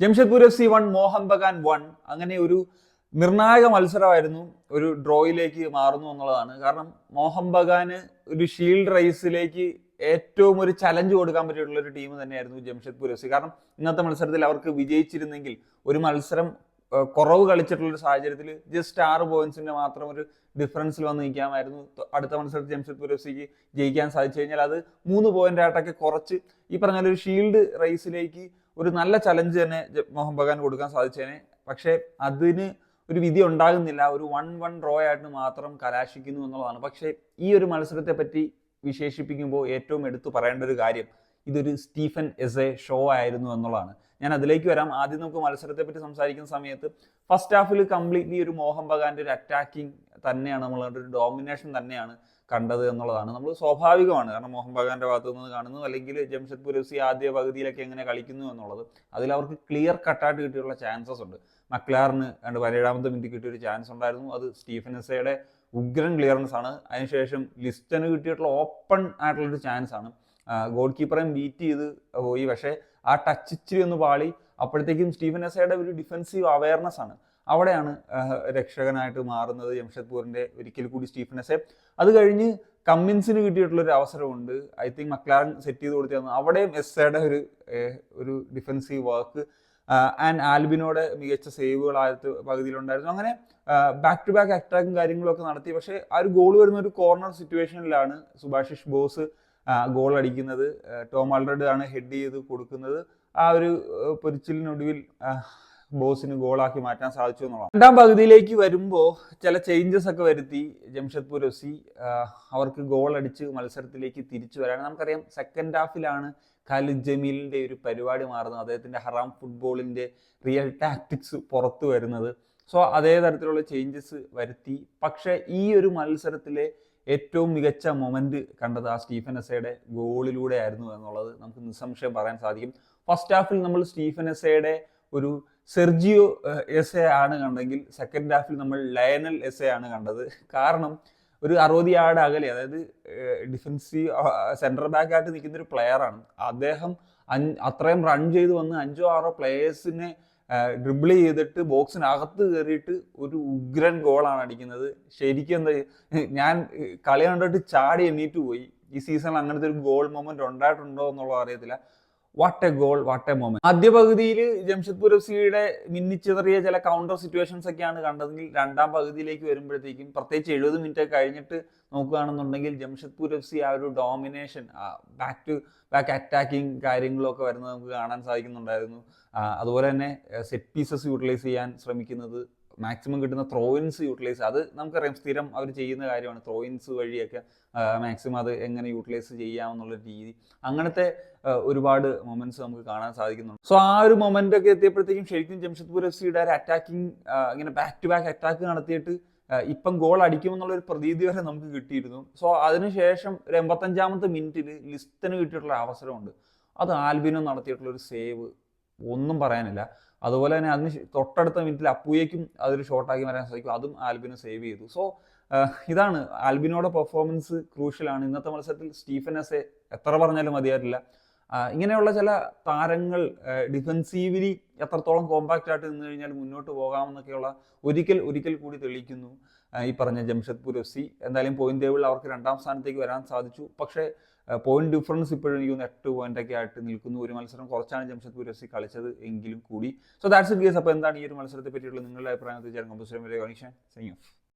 Jamshedpur FC 1, Mohan Bagan 1. അങ്ങനെ ഒരു നിർണായക മത്സരമായിരുന്നു, ഒരു ഡ്രോയിലേക്ക് മാറുന്നു എന്നുള്ളതാണ്. കാരണം മോഹൻ ബഗാന് ഒരു ഷീൽഡ് റേസിലേക്ക് ഏറ്റവും ഒരു ചലഞ്ച് കൊടുക്കാൻ പറ്റിയിട്ടുള്ള ഒരു ടീം തന്നെയായിരുന്നു ജംഷഡ്പൂർ FC. കാരണം ഇന്നത്തെ മത്സരത്തിൽ അവർക്ക് വിജയിച്ചിരുന്നെങ്കിൽ ഒരു മത്സരം കുറവ് കളിച്ചിട്ടുള്ള ഒരു സാഹചര്യത്തിൽ ജസ്റ്റ് 6 പോയിന്റ്സിന്റെ മാത്രം ഒരു ഡിഫറൻസിൽ വന്ന് നിൽക്കാമായിരുന്നു. അടുത്ത മത്സരത്തിൽ ജംഷഡ്പൂർ FCക്ക് ജയിക്കാൻ സാധിച്ചു കഴിഞ്ഞാൽ അത് 3 പോയിന്റ് ആയിട്ടൊക്കെ കുറച്ച് ഈ പറഞ്ഞ ഒരു ഷീൽഡ് റേസിലേക്ക് ഒരു നല്ല ചലഞ്ച് തന്നെ മോഹൻ ബഗാൻ കൊടുക്കാൻ സാധിച്ചേനെ. പക്ഷേ അതിന് ഒരു വിധി ഉണ്ടാകുന്നില്ല. ഒരു 1-1 ഡ്രോ ആയിട്ട് മാത്രം കലാശിക്കുന്നു എന്നുള്ളതാണ്. പക്ഷേ ഈ ഒരു മത്സരത്തെ പറ്റി വിശേഷിപ്പിക്കുമ്പോൾ ഏറ്റവും എടുത്തു പറയേണ്ട ഒരു കാര്യം ഇതൊരു സ്റ്റീഫൻ എസെ ഷോ ആയിരുന്നു എന്നുള്ളതാണ്. ഞാൻ അതിലേക്ക് വരാം. ആദ്യം നമുക്ക് മത്സരത്തെ പറ്റി സംസാരിക്കുന്ന സമയത്ത് ഫസ്റ്റ് ഹാഫിൽ കംപ്ലീറ്റ്ലി ഒരു മോഹൻ ബഗാന്റെ ഒരു അറ്റാക്കിംഗ് തന്നെയാണ്, നമ്മൾ ഒരു ഡോമിനേഷൻ തന്നെയാണ് കണ്ടത് എന്നുള്ളതാണ്. നമ്മൾ സ്വാഭാവികമാണ്, കാരണം മോഹൻ ബഗാന്റെ ഭാഗത്തു നിന്ന് കാണുന്നു, അല്ലെങ്കിൽ ജംഷഡ്പൂർ FC ആദ്യ പകുതിയിലൊക്കെ എങ്ങനെ കളിക്കുന്നു എന്നുള്ളത് അതിൽ അവർക്ക് ക്ലിയർ കട്ടായിട്ട് കിട്ടിയുള്ള ചാൻസസ് ഉണ്ട്. മക്ലാറിന് 17ാമത്തെ മിനിറ്റ് കിട്ടിയൊരു ചാൻസ് ഉണ്ടായിരുന്നു, അത് സ്റ്റീഫൻ എസയുടെ ഉഗ്രൻ ക്ലിയറൻസ് ആണ്. അതിനുശേഷം ലിസ്റ്റന് കിട്ടിയിട്ടുള്ള ഓപ്പൺ ആയിട്ടുള്ളൊരു ചാൻസ് ആണ്. ഗോൾ കീപ്പറേയും ബീറ്റ് ചെയ്ത് പോയി, പക്ഷേ ആ ടച്ച് ഇച്ചിരി ഒന്ന് പാളി. അപ്പോഴത്തേക്കും സ്റ്റീഫൻ എസയുടെ ഒരു ഡിഫെൻസീവ് അവയർനെസ് ആണ് അവിടെയാണ് രക്ഷകനായിട്ട് മാറുന്നത് ജംഷഡ്പൂരിന്റെ ഒരിക്കൽ കൂടി സ്റ്റീഫൻ എസെ. അത് കഴിഞ്ഞ് കമ്മിൻസിന് കിട്ടിയിട്ടുള്ളൊരു അവസരമുണ്ട്, ഐ തിങ്ക് മക്ലാരൻ സെറ്റ് ചെയ്ത് കൊടുത്തിരുന്നു. അവിടെയും എസയുടെ ഒരു ഡിഫെൻസീവ് വർക്ക് ആൻഡ് ആൽബിനോടെ മികച്ച സേവുകൾ ആദ്യത്തെ പകുതിയിലുണ്ടായിരുന്നു. അങ്ങനെ ബാക്ക് ടു ബാക്ക് അറ്റാക്കും കാര്യങ്ങളൊക്കെ നടത്തി. പക്ഷേ ആ ഒരു ഗോൾ വരുന്ന ഒരു കോർണർ സിറ്റുവേഷനിലാണ് സുഭാഷിഷ് ബോസ് ഗോൾ അടിക്കുന്നത്. ടോം ആൾറെഡ് ആണ് ഹെഡ് ചെയ്ത് കൊടുക്കുന്നത്. ആ ഒരു പൊരിച്ചിലിനൊടുവിൽ ബോസിന് ഗോളാക്കി മാറ്റാൻ സാധിച്ചു എന്നുള്ളതാണ്. രണ്ടാം പകുതിയിലേക്ക് വരുമ്പോൾ ചില ചേഞ്ചസ് ഒക്കെ വരുത്തി ജംഷഡ്പൂർ FC. അവർക്ക് ഗോൾ അടിച്ച് മത്സരത്തിലേക്ക് തിരിച്ചു വരാൻ നമുക്കറിയാം. സെക്കൻഡ് ഹാഫിലാണ് ഖാലിദ് ജമീലിന്റെ ഒരു പരിപാടി മാറുന്നത്, അദ്ദേഹത്തിന്റെ ഹറാം ഫുട്ബോളിന്റെ റിയൽ ടാക്ടിക്സ് പുറത്തു വരുന്നത്. സോ അതേ തരത്തിലുള്ള ചേഞ്ചസ് വരുത്തി. പക്ഷെ ഈ ഒരു മത്സരത്തിലെ ഏറ്റവും മികച്ച മൊമെന്റ് കണ്ടത് ആ സ്റ്റീഫൻ എസയുടെ ഗോളിലൂടെ ആയിരുന്നു എന്നുള്ളത് നമുക്ക് നിസ്സംശയം പറയാൻ സാധിക്കും. ഫസ്റ്റ് ഹാഫിൽ നമ്മൾ സ്റ്റീഫൻ എസയുടെ ഒരു സെർജിയോ എസെ ആണ് കണ്ടെങ്കിൽ സെക്കൻഡ് ഹാഫിൽ നമ്മൾ ലയണൽ എസെ ആണ് കണ്ടത്. കാരണം ഒരു 60 യാർഡ് അകലെ, അതായത് ഡിഫൻസീവ് സെൻട്രൽ ബാക്ക് ആയിട്ട് നിൽക്കുന്ന ഒരു പ്ലെയർ ആണ് അദ്ദേഹം. അത്രയും റൺ ചെയ്ത് വന്ന് 5-6 പ്ലേയേഴ്സിനെ ഡ്രിബിൾ ചെയ്തിട്ട് ബോക്സിനകത്ത് കയറിയിട്ട് ഒരു ഉഗ്രൻ ഗോളാണ് അടിക്കുന്നത്. ശരിക്കും എന്താ, ഞാൻ കളി കണ്ടിട്ട് ചാടി എണ്ണീറ്റ് പോയി. ഈ സീസണിൽ അങ്ങനത്തെ ഒരു ഗോൾ മൊമെന്റ് ഉണ്ടായിട്ടുണ്ടോ എന്നുള്ളത് അറിയത്തില്ല. What A goal, what A moment. ആദ്യ പകുതിയിൽ ജംഷഡ്പൂർ FCയുടെ മിന്നിച്ചെറിയ ചില കൗണ്ടർ സിറ്റുവേഷൻസ് ഒക്കെയാണ് കണ്ടതെങ്കിൽ രണ്ടാം പകുതിയിലേക്ക് വരുമ്പോഴത്തേക്കും, പ്രത്യേകിച്ച് 70 മിനിറ്റ് കഴിഞ്ഞിട്ട് നോക്കുകയാണെന്നുണ്ടെങ്കിൽ ജംഷഡ്പൂർ FC ആ ഒരു domination, back to back attacking കാര്യങ്ങളൊക്കെ വരുന്നത് നമുക്ക് കാണാൻ സാധിക്കുന്നുണ്ടായിരുന്നു. അതുപോലെ തന്നെ സെറ്റ് പീസസ് യൂട്ടിലൈസ് ചെയ്യാൻ ശ്രമിക്കുന്നത്, മാക്സിമം കിട്ടുന്ന ത്രോയിൻസ് യൂട്ടിലൈസ്, അത് നമുക്കറിയാം സ്ഥിരം അവർ ചെയ്യുന്ന കാര്യമാണ്. ത്രോയിൻസ് വഴിയൊക്കെ മാക്സിമം അത് എങ്ങനെ യൂട്ടിലൈസ് ചെയ്യാമെന്നുള്ള രീതി, അങ്ങനത്തെ ഒരുപാട് മൊമെന്റ്സ് നമുക്ക് കാണാൻ സാധിക്കുന്നുണ്ട്. സോ ആ ഒരു മൊമെന്റ് ഒക്കെ എത്തിയപ്പോഴത്തേക്കും ശരിക്കും ജംഷഡ്പൂർ FCയുടെ ഒരു അറ്റാക്കിങ്, ഇങ്ങനെ ബാക്ക് ടു ബാക്ക് അറ്റാക്ക് നടത്തിയിട്ട് ഇപ്പം ഗോൾ അടിക്കുമെന്നുള്ള ഒരു പ്രതീതി വരെ നമുക്ക് കിട്ടിയിരുന്നു. സോ അതിനുശേഷം ഒരു 85ാമത്തെ മിനിറ്റിൽ ലിസ്റ്റന് കിട്ടിയിട്ടുള്ള അവസരമുണ്ട്, അത് ആൽബിനോ നടത്തിയിട്ടുള്ള ഒരു സേവ് ഒന്നും പറയാനില്ല. അതുപോലെ തന്നെ അതിന് തൊട്ടടുത്ത മിനിറ്റിൽ അപ്പൂയയ്ക്കും അതൊരു ഷോട്ടാക്കി വരാൻ സാധിക്കും, അതും ആൽബിനോ സേവ് ചെയ്തു. സോ ഇതാണ് ആൽബിനോയുടെ പെർഫോമൻസ് ക്രൂഷ്യലാണ്. ഇന്നത്തെ മത്സരത്തിൽ സ്റ്റീഫൻ എസെ എത്ര പറഞ്ഞാലും മതിയായിട്ടില്ല. ഇങ്ങനെയുള്ള ചില താരങ്ങൾ ഡിഫെൻസീവ്ലി എത്രത്തോളം കോമ്പാക്റ്റ് ആയിട്ട് നിന്ന് കഴിഞ്ഞാൽ മുന്നോട്ട് പോകാമെന്നൊക്കെയുള്ള ഒരിക്കൽ കൂടി തെളിയിക്കുന്നു ഈ പറഞ്ഞ ജംഷഡ്പൂർ FC. എന്തായാലും പോയിന്റ് ടേബിളിൽ അവർക്ക് 2ാം സ്ഥാനത്തേക്ക് വരാൻ സാധിച്ചു. പക്ഷേ പോയിന്റ് ഡിഫറൻസ് ഇപ്പോഴും എനിക്ക് 8 പോയിന്റൊക്കെ ആയിട്ട് നിൽക്കുന്നു. ഒരു മത്സരം കുറച്ചാണ് ജംഷഡ്പൂർ FC കളിച്ചത് എങ്കിലും കൂടി. So that's it guys. അപ്പോൾ എന്താണ് ഈ ഒരു മത്സരത്തെ പറ്റിയുള്ള നിങ്ങളുടെ അഭിപ്രായം? തീർച്ചയായും കമ്പോസ് ചെയ്യാൻ.